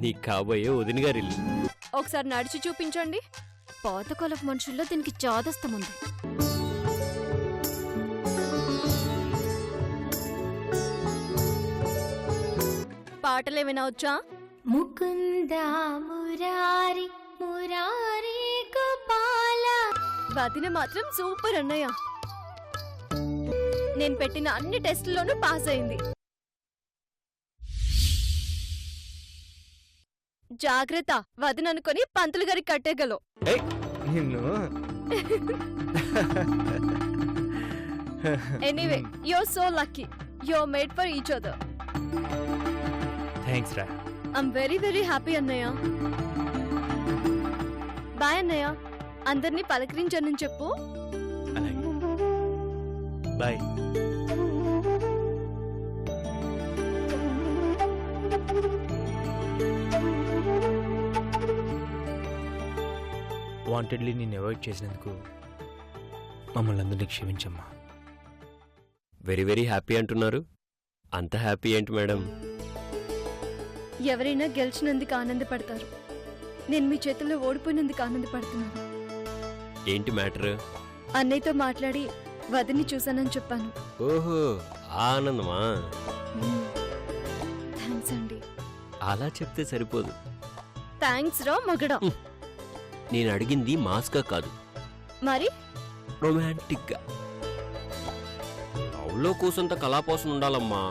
నీ కాబోయే వదిన గారి ఇల్లు. ఒకసారి నడిచి చూపించండి. పాతకాలపు మనుషుల్లో దీనికి చాదస్తముంది. పాటలేమైనా వచ్చా? ముకుందా మురారి మురారి గోపాల. వదిన మాత్రం సూపర్ అన్నయ్య. నేను పెట్టిన అన్ని టెస్టుల్లోనూ పాస్ అయింది. జాగ్రత్త, వదిన అనుకొని పంతులు గారికి కట్టేగలవు. Anyway, you're so lucky. You're made for each other. Thanks రా. ఐమ్ వెరీ వెరీ హ్యాపీ అన్నయ్య. బాయ్ అన్నయ్య. అందరినీ పలకరించని చెప్పు. అలాగే. బాయ్. వాంటెడ్లీ నేను అవాయిడ్ చేసినందుకు మమ్మల్ని అందరినీ క్షమించమ్మా. వెరీ వెరీ హ్యాపీ అంటున్నారు. అంత హ్యాపీ ఏంటి మేడం? ఎవరైనా గెలిచినందుకు ఆనందపడతారు. నేను మీ చేతుల్లో ఓడిపోయినందుకు ఆనందపడుతున్నాను. ఏంటి మ్యాటర్? అన్నయ్యతో మాట్లాడి వదిని చూశానని చెప్పాను. ఓహో, ఆనందమా? థ్యాంక్స్ అండి. అలా చెప్తే సరిపోదు. థ్యాంక్స్ రా మగడా. నేను అడిగింది మాస్గా కాదు, మరి రొమాంటిక్ గా. లవ్లో కూసంత కళాపోసం ఉండాలమ్మా.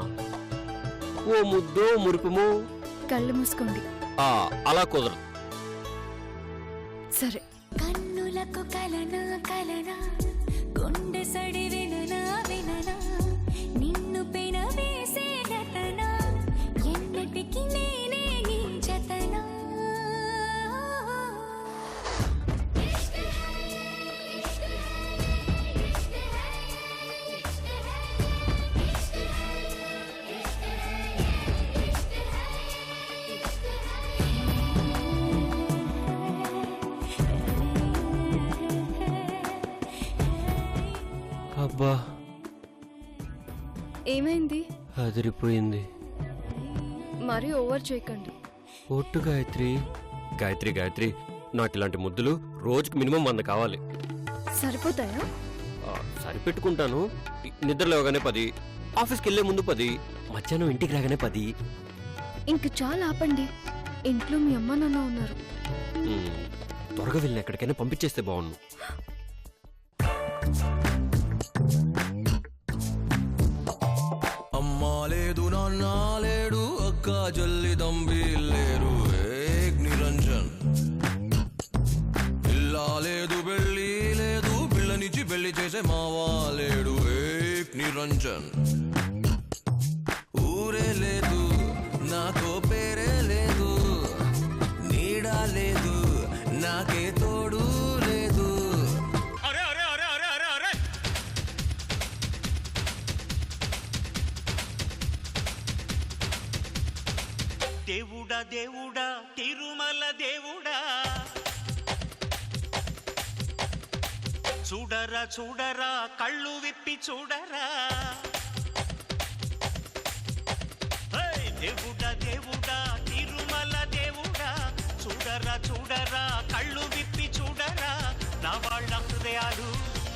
ఓ ముద్దో మురిపమో. కళ్ళు మూసుకోండి. అలా కుదరదు. సరే. కన్నులకు కలనా కలనా గుండె సడి విననా విననా నిన్ను పెన వేసే నటనా ఎన్నటికి నేనే నీ జతనా. అబ్బా, ఏమైంది? అదిరిపోయింది. మరి ఓవర్ చేయకండి. ఒట్టు గాయత్రి. గాయత్రి గాయత్రి, నాకు ఇలాంటి ముద్దులు రోజుకి మినిమం 100 కావాలి. సరిపోతాయా? సరిపెట్టుకుంటాను. నిద్ర లేవగానే 10, ఆఫీస్కి వెళ్లే ముందు 10, మధ్యాహ్నం ఇంటికి రాగానే 10. ఇంక చాలా ఆపండి. ఇంట్లో మీ అమ్మ నాన్న ఉన్నారు. త్వరగా వెళ్ళి ఎక్కడికైనా పంపించేస్తే బాగుండు. అమ్మా లేదు, నాన్న లేడు, అక్క జల్లి దంబి లేరు, ఏక్ నిరంజన్. ఇల్లా లేదు, పెళ్ళి లేదు, పిల్లనిచ్చి పెళ్లి చేసే మావా లేడు, ఏక్ నిరంజన్. ఊరే లేదు, నాకో పేరే లేదు, నీడా లేదు, నాకే తోడు లేదు. దేవుడా దేవుడా తిరుమల దేవుడా, చూడరా చూడరా కళ్ళు విప్పి చూడరా. దేవుడా దేవుడా తిరుమల దేవుడా, చూడరా చూడరా కళ్ళు విప్పి చూడరా. నా వాళ్ళ హృదయాలు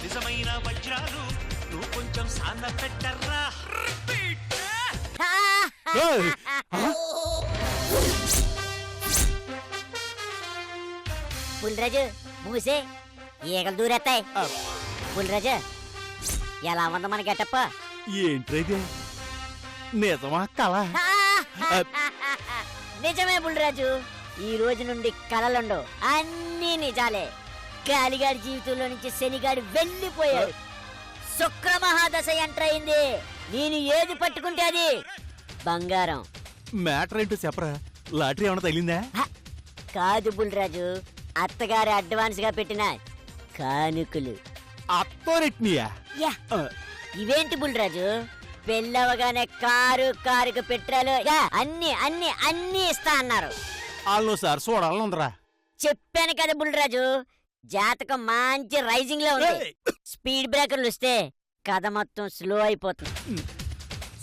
నిజమైన వజ్రాలు, నువ్వు కొంచెం సాన పెట్టర్రా. పుల్రాజు మూసే, ఈగలు దూరేస్తాయి. పుల్రాజు, ఎలా ఉంది మన గెటప్ప? ఏంట్రైతే నిజమా కళ? నిజమే పుల్రాజు. ఈ రోజు నుండి కళలుండవు, అన్నీ నిజాలే. గాలిగాడి జీవితంలో నుంచి శనిగాడి వెళ్ళిపోయాడు. శుక్రమహాదశ ఎంటర్ అయింది. నేను ఏది పట్టుకుంటే అది బంగారం. మ్యాటర్ ఏంటో చెప్పరా? లాటరీ ఏమైనా తగిలిందా? కాదు బుల్రాజు, అత్తగారు అడ్వాన్స్ గా పెట్టిన కానుకలు. అత్తోరెట్నియా? ఇవేంటి బుల్రాజు, పెళ్ళవగానే కారుకు పెట్రోలు అన్ని అన్ని అన్ని ఇస్తా అన్నారు. వాళ్ళు సార్ చూడాలనుందరా. చెప్పాను కదా బుల్రాజు, జాతకం మంచి రైజింగ్ లో ఉంది. స్పీడ్ బ్రేకర్లు వస్తే కథ మొత్తం స్లో అయిపోతుంది.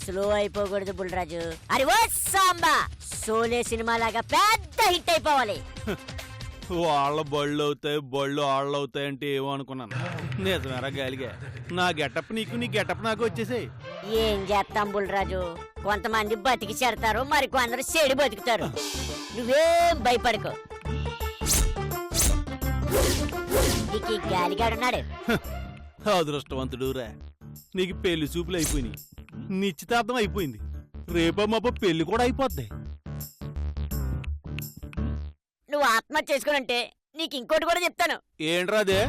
స్లో అయిపోకూడదు బుల్రాజు. అరే ఓ సాంబా, సోలే సినిమా లాగా పెద్ద హిట్ అయిపోవాలి. వాళ్ళ బళ్ళు అవుతాయి, బళ్ళు ఆళ్ళు అవుతాయి అంటే ఏమో అనుకున్నాను. నిజమేరా గాలిగా, నా గెటప్ నీకు, నీ గెటప్ నాకు వచ్చేసాయి. ఏం చేస్తాం బుల్రాజు, కొంతమంది బతికి చెడతారు, మరి కొందరు చెడి బతుకుతారు. నువ్వేం భయపడకు. నీకు గాలిగాడున్నాడు. అదృష్టవంతుడు రా, నీకు పెళ్లి చూపులు అయిపోయినాయి, నిశ్చితార్థం అయిపోయింది, రేపో మాపో పెళ్లి కూడా అయిపోద్ది. నువ్వు ఆత్మహత్య చేసుకునంటే నీకు ఇంకోటి కూడా చెప్తాను. ఏంట్రా అదే?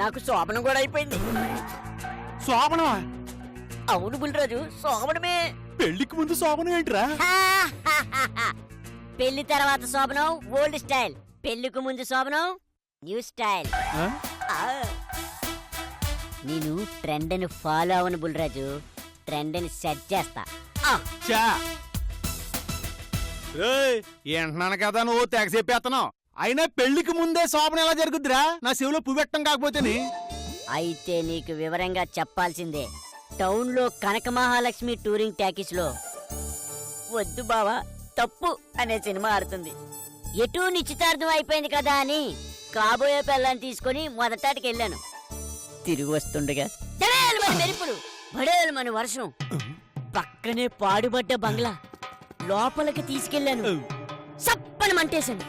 నాకు శోభనం కూడా అయిపోయింది. శోభనమా? అవును బుల్రాజు, శోభనమే. పెళ్లికి ముందు శోభనం ఏంట్రా? పెళ్లి తర్వాత శోభనం ఓల్డ్ స్టైల్, పెళ్లికి ముందు శోభనం న్యూ స్టైల్. నేను ట్రెండ్ ని ఫాలో అవను బుల్రాజు, ట్రెండ్ ని సెట్ చేస్తా. ఏంటున్నాను కదా నువ్వు తెగ చెప్పేస్తున్నావు. అయినా పెళ్లికి ముందే శోభనం ఎలా జరుగుద్దిరా? నా చెవిలో పువ్వెట్టం కాకపోతేని. అయితే నీకు వివరంగా చెప్పాల్సిందే. టౌన్ లో కనక మహాలక్ష్మి టూరింగ్ టాకీస్ లో వద్దు బావా తప్పు అనే సినిమా ఆడుతుంది. ఎటూ నిశ్చితార్థం అయిపోయింది కదా అని కాబోయే పిల్లని తీసుకుని మొదటాటికి వెళ్ళాను. తిరిగి వస్తుండగా మెరుపులు, బడేలు మన వర్షం, పక్కనే పాడుబడ్డ బంగ్లా, లోపలికి తీసుకెళ్లాను. సప్పని మంటేశాను.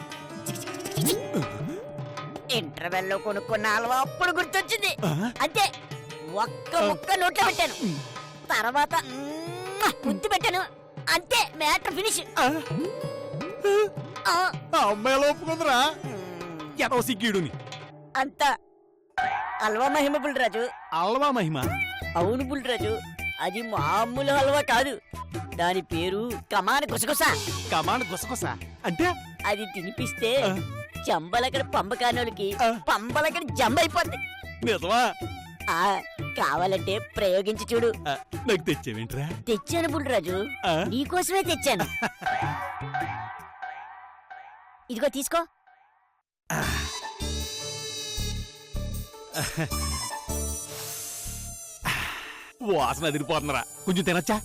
ఇంటర్వెల్ లో కొనుక్కున్న హల్వా అప్పుడు గుర్తొచ్చింది. అంతే, ఒక్క ముక్క నోట్లో పెట్టాను, తర్వాత ముద్దు పెట్టాను. అంతే, మ్యాటర్ ఫినిష్. అమ్మాయిలో ఒప్పుకుందరా ఎదో సిగ్గీడుని. అంత హల్వా మహిమ బుల్రాజు. అల్వా మహిమ? అవును బుల్రాజు, అది మామూలు హల్వా కాదు. దాని పేరు కమాన్ గుసగుస. కమాన్ గుసగుస అంటే? అది తినిపిస్తే జంబలకడ పంబకానోళ్ళకి పంబలకడ జంబైపోద్ది. నిజమా? కావాలంటే ప్రయోగించి చూడు. నాకు తెచ్చావేంట్రా? తెచ్చాను బుల్రాజు, నీకోసమే తెచ్చాను. ఇదిగో తీసుకో. వాసన అదిరిపోతుందిరా, కొంచెం తినచ్చా?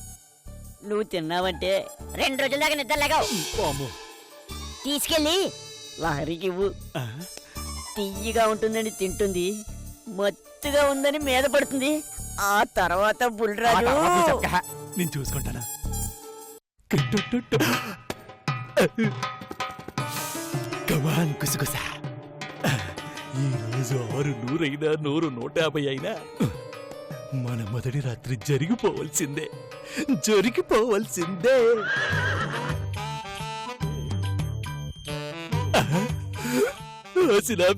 నువ్వు తిన్నావంటే 2 రోజుల దాకా నిద్రలేగావు. తీసుకెళ్ళి లహరికి ఇవ్వు. తీయగా ఉంటుందని తింటుంది, మత్తుగా ఉందని మీద పడుతుంది. ఆ తర్వాత బుల్రాజు నేను చూసుకుంటానా? కమాన్ గుసగుస. ఈ రోజు 6 100 150 అయినా మన మొదటి రాత్రి జరిగిపోవలసిందే, జరిగిపోవలసిందే.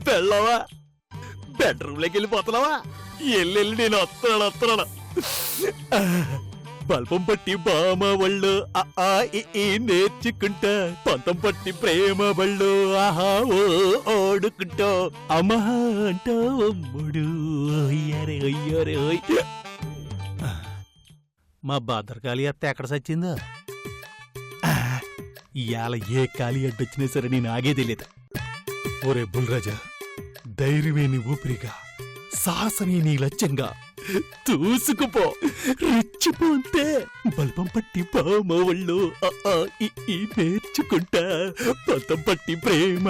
పెళ్ళవా, బెడ్రూమ్ లోకి వెళ్ళిపోతున్నావా? ఎల్లెళ్ళి నేను వస్తున్నాను. బల్పం పట్టి బామ వాళ్ళు నేర్చుకుంటా, పంతం పట్టి ప్రేమ వాళ్ళు ఆహా ఓ ఓడుకుంటా, అమ్మా అంటా అమ్ముడు అయ్యారే అయ్యారే. మా భద్రకాళి అత్త ఎక్కడ సచ్చిందో? ఇవాళ ఏ కాలి అడ్డొచ్చినా సరే నేను ఆగే తెలియదు. ఒరే బుల్రాజా, ధైర్యమే నీ ఊపిరిగా, సాహసమే నీ లక్ష్యంగా, తూసుకుపో, రెచ్చిపోతే బల్పం పట్టి పామ వాళ్ళు నేర్చుకుంటా, పంతం పట్టి ప్రేమ.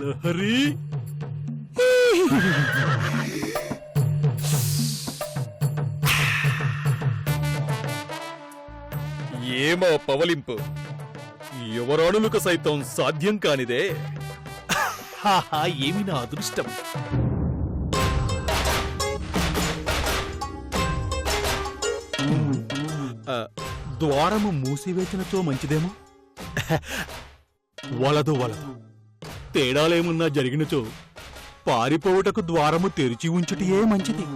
లహరి ఏమో పవలింపు, ఎవరాణులకు సైతం సాధ్యం కానిదే. ఏమి నా అదృష్టం. ద్వారము మూసివేసినచో మంచిదేమో. వలదు వలదు, తేడాలేమున్నా జరిగినచో పారిపోవుటకు ద్వారము తెరిచి ఉంచుటయే మంచిది.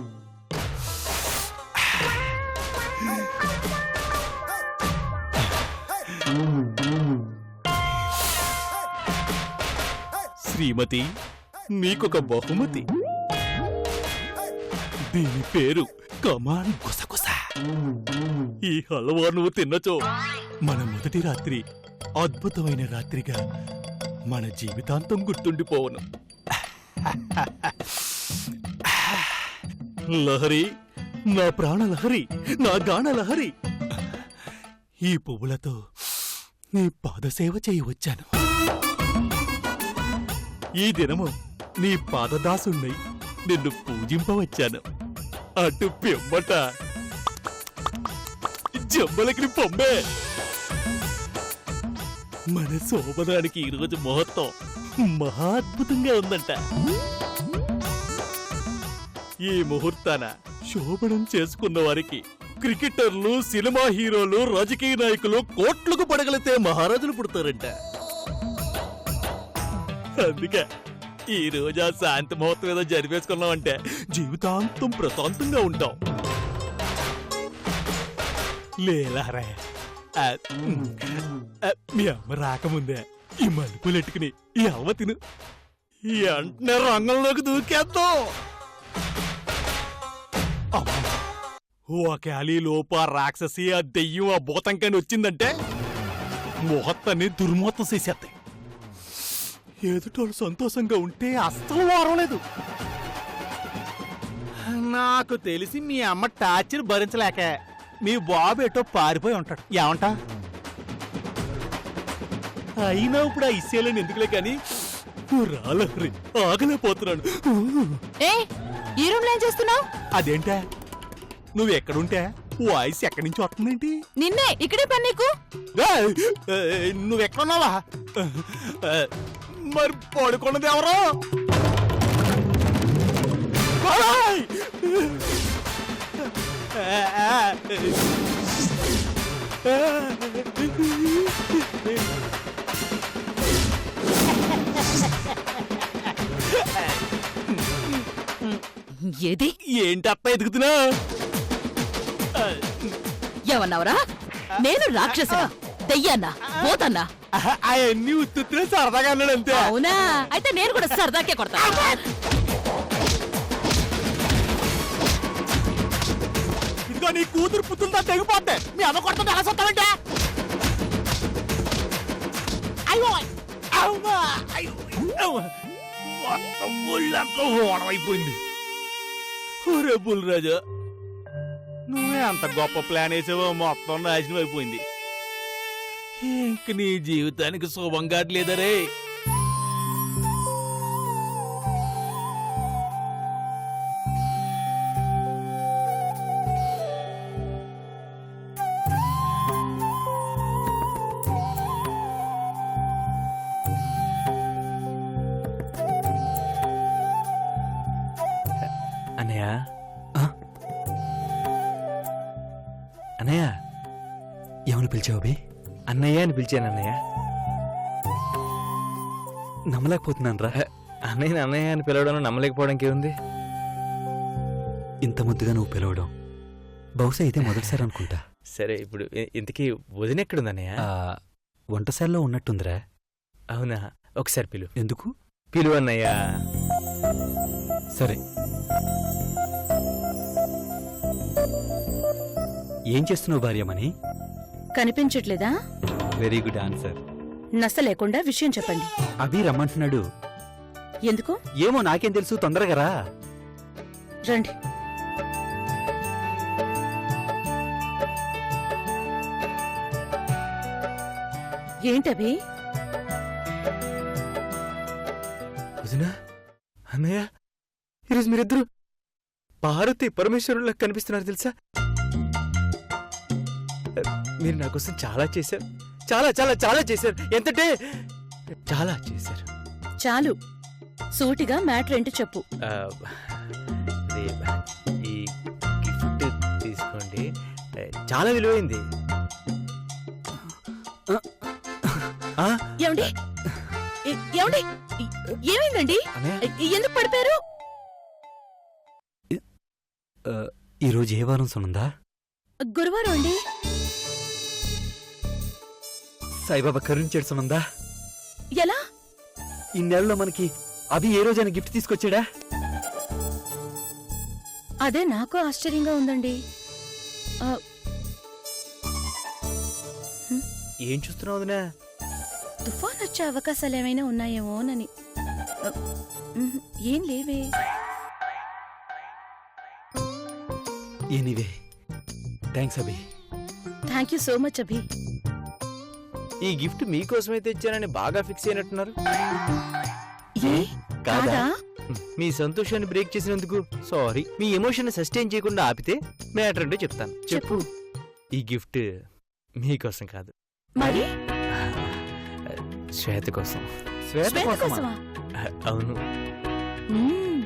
శ్రీమతి, నీకొక బహుమతి. దీని పేరు కమాన్ గుసగుస. ఈ హల్వా నువ్వు తిన్నచో మన మొదటి రాత్రి అద్భుతమైన రాత్రిగా మన జీవితాంతం గుర్తుండిపోవను. లహరి, నా ప్రాణ లహరి, నా గాన లహరి, ఈ పువ్వులతో నీ పాదసేవ చేయవచ్చాను. ఈ దినము నీ పాదదాసుణ్ణి నిన్ను పూజింపవచ్చాను. అటు పెమ్మట జమ్మలకి పొమ్మే. మన శోభనానికి ఈరోజు ముహూర్తం మహా అద్భుతంగా ఉందంట. ఈ ముహూర్తాన శోభనం చేసుకున్న వారికి క్రికెటర్లు, సినిమా హీరోలు, రాజకీయ నాయకులు కోట్లకు పడగలితే మహారాజులు పుడతారంట. అందుకే ఈ రోజు ఆ శాంతి ముహూర్తం ఏదో జరిపేసుకున్నామంటే జీవితాంతం ప్రశాంతంగా ఉంటాం. లేలారా, మీ అమ్మ రాకముందే ఈ మలుపులెట్టుకుని ఈ అవ్వ తిను, ఈ అంటనే రంగంలోకి దూకేద్దాం. ఒక అలీలోపు ఆ రాక్షసి, ఆ దెయ్యం, ఆ భూతంకాన్ని వచ్చిందంటే ముహూర్తాన్ని దుర్మూర్తం చేసేస్తాయి. ఎదుటోళ్ళు సంతోషంగా ఉంటే అస్సలు వారలేదు. నాకు తెలిసి మీ అమ్మ టార్చర్ భరించలేక మీ బాబు ఎటో పారిపోయి ఉంటాడు. ఏమంటా? అయినా ఇప్పుడు ఆ ఇస్సేలని ఎందుకులే కానీ రాలహరి ఆగలేకపోతున్నాను. ఈ రూమ్ లో ఏం చేస్తున్నావు? అదేంటా, నువ్వు ఎక్కడుంటే వాయిస్ ఎక్కడి నుంచి వస్తుందేంటి? నిన్నే ఇక్కడే పని నీకు. నువ్వెక్కడున్నావా? మరి పడుకున్నది ఎవరో? ఏది? ఏంటప్ప ఎదుగుతున్నా? ఏమన్నావురా? నేను రాక్షసా, దెయ్యాన్నా, పోతన్నా? అవన్నీ ఉత్తుత్తునే సరదాగా అన్నాడు అంతే. అవునా? అయితే నేను కూడా సరదాకే కొడతా. ఇదిగో నీ కూతురు పుత్తులతో తెగిపోతే మీ అమ్మ కొడుతుంటే అలా సొత్తామంటే. అయ్యో అమ్మా, అయ్యో మొత్తం బుల్లంతా ఓడమైపోయింది. ఒరే బుల్రాజు, నువ్వే అంత గొప్ప ప్లాన్ వేసావో మొత్తం నాశనం అయిపోయింది. ఇంక నీ జీవితానికి శుభం కావట్లేదరే. అన్నయ్య, అన్నయ్య, ఎవరు పిలిచావు బే? అన్నయ్య అని పిలిచాను అన్నయ్య. నమ్మలేకపోతున్నాను రా. అన్నయ్య అన్నయ్య అని పిలవడం నమ్మలేకపోవడానికి ఏముంది? ఇంత ముద్దుగా నువ్వు పిలవడం బహుశా ఇదే మొదటిసారి అనుకుంటా. సరే, ఇప్పుడు ఇంతకీ వదిన ఎక్కడుంది అన్నయ్య? వంటశాలలో ఉన్నట్టుందిరా. అవునా? ఒకసారి పిలువు. ఎందుకు? పిలువు అన్నయ్య. సరే, ఏం చేస్తున్నావు భార్యమని? కనిపించట్లేదా? Very good answer. నస లేకుండా విషయం చెప్పండి. అభి రమ్మంటున్నాడు. ఎందుకు? ఏమో నాకేం తెలుసు, తొందరగా రా. రండి. ఏంటవి? వదినా, అన్నయ్య, ఈరోజు మీరిద్దరు పార్వతి పరమేశ్వరుల్లా కనిపిస్తున్నారు తెలుసా? మీరు నా కోసం చాలా చేశారు, చాలా చాలా చాలా చేశారు. ఎంతంటే చాలా చేశారు. చాలు, సూటిగా మ్యాటర్ ఏంటి చెప్పు. ఈ గిఫ్ట్ తీసుకోండి, చాలా విలువైంది. ఏమండి? ఏమండి? ఏమైందండి? ఎందుకు పడిపోయారు? ఈరోజు ఏ వారం సునందా? గురువారం అండి. సాయిబాబా కరుణించాడు సునందా. ఎలా? ఈ నెలలో మనకి అభి ఏ రోజైనా గిఫ్ట్ తీసుకొచ్చాడా? అదే నాకు ఆశ్చర్యంగా ఉందండి. ఏం చూస్తున్నావు వదినా? తుఫాన్ వచ్చే అవకాశాలు ఏమైనా ఉన్నాయేమోనని. ఏం లేవే. Anyway thanks Abhi. Thank you so much Abhi. ఈ గిఫ్ట్ మీకోసమే తెచ్చానని బాగా ఫిక్స్ అయినట్టున్నారు. ఏ కాదా? కాదా? మీ సంతోషాన్ని బ్రేక్ చేసినందుకు సారీ. మీ ఎమోషన్ సస్టైన్ చేయకుండా ఆపితే మ్యాటర్ అంటే చెప్తాను. చెప్పు. ఈ గిఫ్ట్ మీకోసం కాదు, మరి శ్వేత కోసం. శ్వేత కోసమా? అవును. మ్మ్.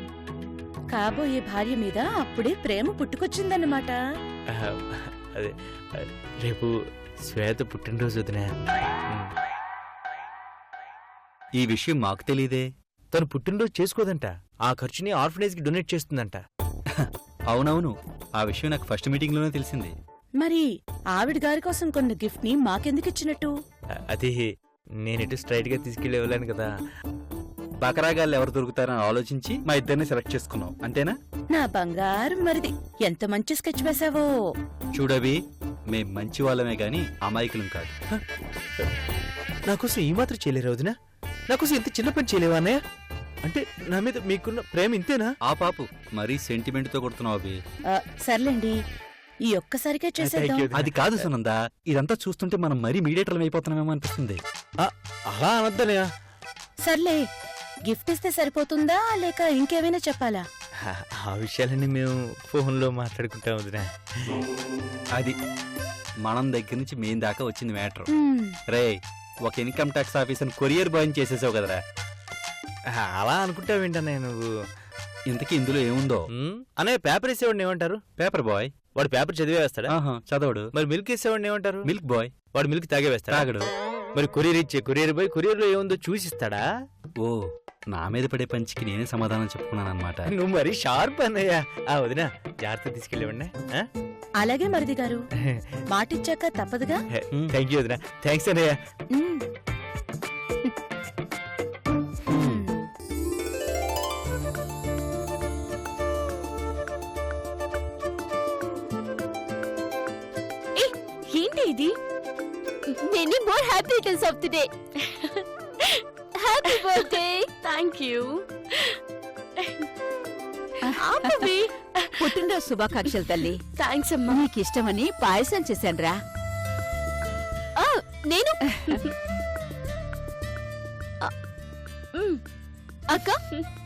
కాబోయే భార్య మీద అప్పుడే ప్రేమ పుట్టుకొచ్చిందన్నమాట. అదే రేపు శ్వేత పుట్టినరోజు వదినా. ఈ విషయం మాకు తెలీదే. తను పుట్టినరోజు చేసుకోదంట. ఆ ఖర్చుని ఆర్ఫనేజ్ కి డొనేట్ చేస్తుందంట. అవునవును, ఆ విషయం నాకు ఫస్ట్ మీటింగ్ లోనే తెలిసింది. మరి ఆవిడ గారి కోసం కొన్న గిఫ్ట్ ని మాకెందుకు ఇచ్చినట్టు? అది నేనెటు స్ట్రైట్ గా తీసుకెళ్ళి ఇవ్వలేను కదా. బకరాగాళ్ళు ఎవరు దొరుకుతారని ఆలోచించి మా ఇద్దరిని సెలెక్ట్ చేసుకున్నావు, అంతేనా? నా బంగారు మరిది, ఎంత మంచి స్కెచ్ వేసావో. చూడవి, మేం మంచి వాళ్ళమే గాని అమాయకులం కాదు. నాకోసం ఈ మాత్రం చేయలేరు వదినా? నాకోసం ఇంత చిన్న పని చేయలేవా అన్నయ్య? అంటే నా మీద మీకున్న ప్రేమ ఇంతేనా? ఆ పాపు మరీ సెంటిమెంట్ తో కొడుతున్నావు అవి. సర్లేండి, ఈ ఒక్కసారికే చేసేద్దాం. Thank you. అది కాదు సునంద, ఇదంతా చూస్తుంటే మనం మరీ మీడియేటర్లు అయిపోతున్నామేమో అనిపిస్తుంది. అలా అనొద్దనయ్య. సర్లే, గిఫ్ట్ ఇస్తే సరిపోతుందా లేక ఇంకేమైనా చెప్పాలా? ఆ విషయాలన్నీ మేము ఫోన్లో మాట్లాడుకుంటాం వదినా. అది మనం దగ్గర నుంచి మేం దాకా వచ్చింది మ్యాటర్. మ్మ్. రే, ఒక income tax officer courier boy చేసేసావు కదరా. అలా అనుకుంటావేంటన్నయ్య నువ్వు? ఇంతకీ ఇందులో ఏముందో? అన్నయ్య పేపర్ వేసేవాడిని ఏమంటారు? Paper boy. వాడు పేపర్ చదివే వేస్తాడా? ఆహా, చదవడు. మరి మిల్క్ వేసేవాడిని ఏమంటారు? Milk boy. వాడు మిల్క్ తాగే వేస్తాడా? తాగడు. మరి కొరియర్ ఇచ్చే కొరియర్ బాయ్ కొరియర్ లో ఏముందో చూసిస్తాడా? ఓ, నా మీద పడే పంచికి నేనే సమాధానం చెప్పుకున్నాను అనమాట. నువ్వు మరి షార్ప్ అన్నయ్య. వదినా జాగ్రత్త తీసుకెళ్ళేవాడినా? అలాగే మరిది గారు, మాటిచ్చాక తప్పదుగా. థ్యాంక్ యూ వదినా. థ్యాంక్స్ అన్నయ్య. మ్మ్. ఏంటి ఇది? Many more happy returns of the day. Happy birthday. Thank you. పుట్టినరోజు శుభాకాంక్షలు తల్లి. థ్యాంక్స్ అమ్మా. నీకు ఇష్టమని పాయసం చేశానురా. నేను అక్క,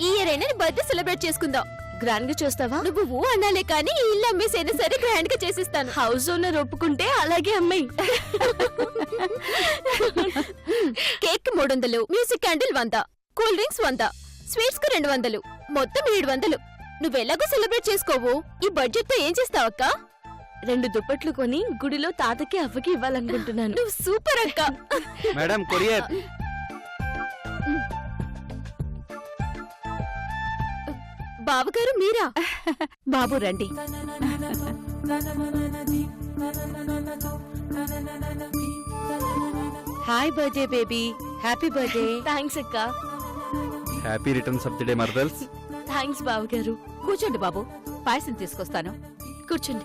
ఈ ఇయర్ అయినా బర్త్డే సెలబ్రేట్ చేసుకుందాం. గ్రాండ్ గా చేస్తావా? నువ్వు అన్నాలే కానీ ఈ ఇల్లు అమ్మేసైనా సరే గ్రాండ్ గా చేసిస్తాను. హౌస్ ఓనర్ ఒప్పుకుంటే అలాగే అమ్మాయి. Cake 300, music candle 100, cool drinks 100, sweets కు 200, మొత్తం 700. నువ్వెలాగో సెలబ్రేట్ చేసుకోవు. ఈ బడ్జెట్ తో ఏం చేస్తావక్క? 2 దుప్పట్లు కొని గుడిలో తాతకి అవ్వకి ఇవ్వాలనుకుంటున్నాను. నువ్వు సూపర్ అక్క. Madam, courier. బావగారు మీరా? బాబు రండి. Hi birthday baby, happy birthday. Thanks అక్క. Happy returns of the day మర్దల్స్. థ్యాంక్స్ బావగారు. కూర్చోండి బాబు, పాయసం తీసుకొస్తాను. కూర్చోండి.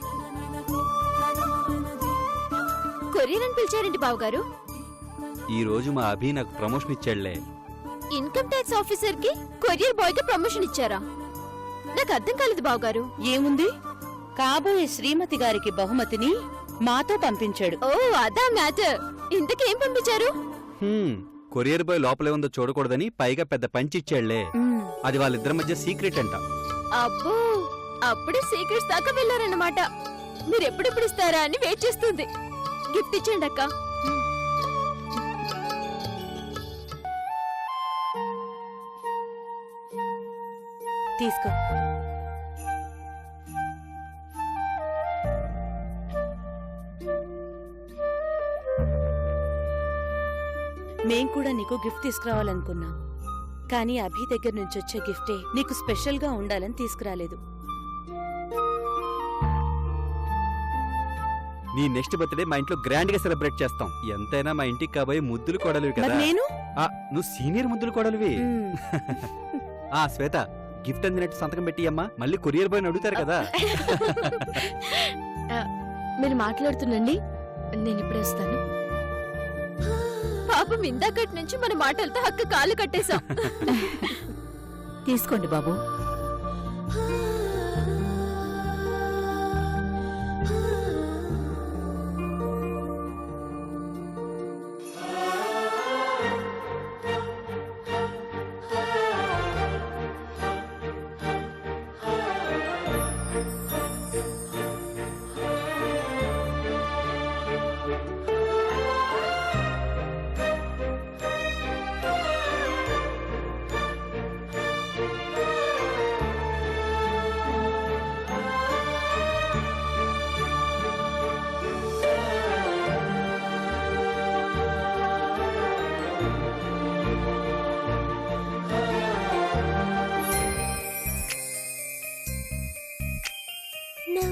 కొరియర్ అని పిలిచారండి బావగారు? ఈ రోజు మా అభి నాకు ప్రమోషన్ ఇచ్చాడులే. ఇన్కమ్ ట్యాక్స్ ఆఫీసర్ కి కొరియర్ బాయ్ కి ప్రమోషన్ ఇచ్చారా? నాకు అర్థం కాలేదు బావగారు. ఏముంది, కాబోయే శ్రీమతి గారికి బహుమతిని మాతో పంపించాడు. ఓ అదా మ్యాటర్. ఇంతకేం పంపించారు? కొరియర్ బాయ్ లోపలే ఉందో చూడకూడదని పైగా పెద్ద పంచి ఇచ్చాడులే. మ్మ్. అది వాళ్ళిద్దరి మధ్య సీక్రెట్ అంట. అబ్బో, అప్పుడే సీక్రెట్స్ దాకా వెళ్ళారన్నమాట. మీరు ఎప్పుడెప్పుడు ఇస్తారా అని వెయిట్ చేస్తుంది. గిఫ్ట్ ఇచ్చేయండి అక్క. తీసుకో. మేం కూడా నీకు గిఫ్ట్ తీసుకురావాలనుకున్నాం, కానీ అభి దగ్గర నుంచి వచ్చే గిఫ్టే నీకు స్పెషల్ గా ఉండాలని తీసుకురాలేదు. నీ నెక్స్ట్ బర్త్డే మా ఇంట్లో గ్రాండ్ గా సెలబ్రేట్ చేస్తాం. ఎంతైనా మా ఇంటికి కాబోయే ముద్దులు కోడలివి మరి కదా. నేను నువ్వు సీనియర్ ముద్దులు కోడలివి. మ్మ్. శ్వేత, గిఫ్ట్ అందినట్టు సంతకం పెట్టి అమ్మా, మళ్ళీ కొరియర్ బాయ్ అడుగుతారు కదా. మీరు మాట్లాడుతుండండి, నేను ఇప్పుడే వస్తాను. పాప పాపం ఇందాకటి నుంచి మన మాటలతో అక్క కాలు కట్టేశాం. తీసుకోండి బాబు. నా